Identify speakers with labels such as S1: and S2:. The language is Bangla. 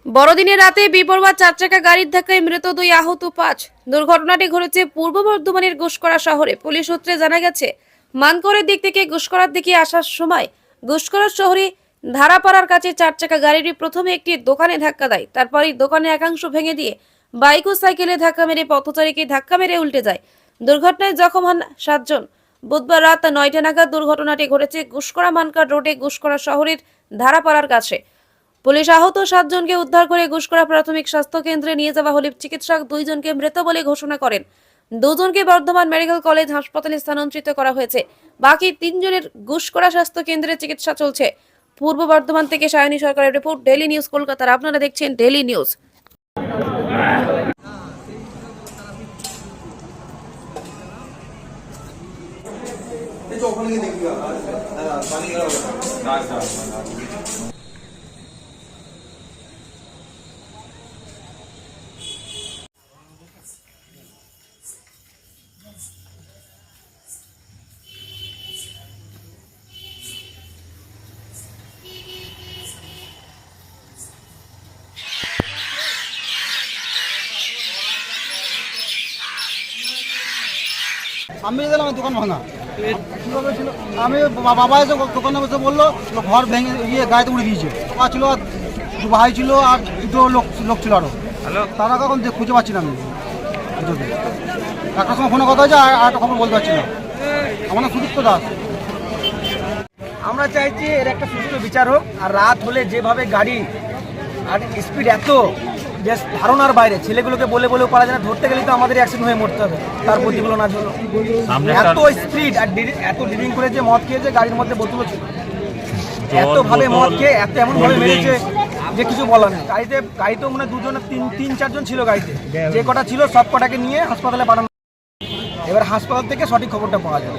S1: বড়দিনের রাতে বেপরোয়া চারচাকা গাড়ির ধাক্কায় মৃত 2, আহত 5। দুর্ঘটনাটি ঘটেছে পূর্ব বর্ধমানের গুসকরা শহরে। পুলিশ সূত্রে জানা গেছে, মানকরের দিক থেকে গুসকরার দিকে আসার সময় গুসকরা শহরে ধারাপাড়ার কাছে চারচাকা গাড়িটি প্রথমে একটি দোকানে ধাক্কা দেয়। তারপরই দোকানের একাংশ ভেঙে দিয়ে বাইক ও সাইকেলে ধাক্কা মেরে পথচারীকে ধাক্কা মেরে উল্টে যায়। দুর্ঘটনায় জখম হন 7 জন। বুধবার রাত 9টা নাগাদ দুর্ঘটনাটি ঘটেছে গুসকরা মানকার রোডে গুসকরা শহরের ধারাপাড়ার কাছে। পুলিশ আহত 7 জনকে উদ্ধার করে গুসকরা প্রাথমিক স্বাস্থ্য কেন্দ্রে নিয়ে যাওয়া হলে চিকিৎসক 2 জনকে মৃত বলে ঘোষণা করেন। 2 জনকে বর্ধমান মেডিকেল কলেজ হাসপাতালে স্থানান্তরিত করা হয়েছে। বাকি 3 জনের গুসকরা স্বাস্থ্য কেন্দ্রে চিকিৎসা চলছে। পূর্ব বর্ধমান থেকে সায়নী সরকারের রিপোর্ট, ডেইলি নিউজ কলকাতা। আপনারা দেখছেন ডেইলি নিউজ।
S2: আমি দিলাম দোকান ভাঙা কিভাবে ছিল। আমি বাবা এসে দোকানে বসে বললো ঘর ভেঙে গাড়িতে উড়ে দিয়েছে। বাবা ছিল, 2 ভাই ছিল আর 2 লোক ছিল আরো। তারা কখন খুঁজে পাচ্ছি না। আমি একটার সময় ফোনে কথা হয়েছে, আর একটা খবর বলতে পারছি না। আমার নাম সুদীপ্ত দাস।
S3: আমরা চাইছি এর একটা সুষ্ঠু বিচার হোক। আর রাত হলে যেভাবে গাড়ি আর স্পিড এত যে ধারণার বাইরে, ছেলেগুলোকে বলে বলেও পারা যায় না। ধরতে গেলে তো আমাদের অ্যাক্সিডেন্ট হয়ে মরতে হবে। তার প্রতিগুলো না ছিল এত স্পিড আর এত ড্রিঙ্ক করে যে মদ খেয়েছে, গাড়ির মধ্যে বোতলও ছিল। এত ভাবে মদ খেয়ে এমন ভাবে মেরেছে যে কিছু বলার নেই। গাড়িতেও মানে 2 জন 3-4 জন ছিল গাড়িতে। যে কটা ছিল সব কটাকে নিয়ে হাসপাতালে পাঠানো। এবার হাসপাতাল থেকে সঠিক খবরটা পাওয়া যায়।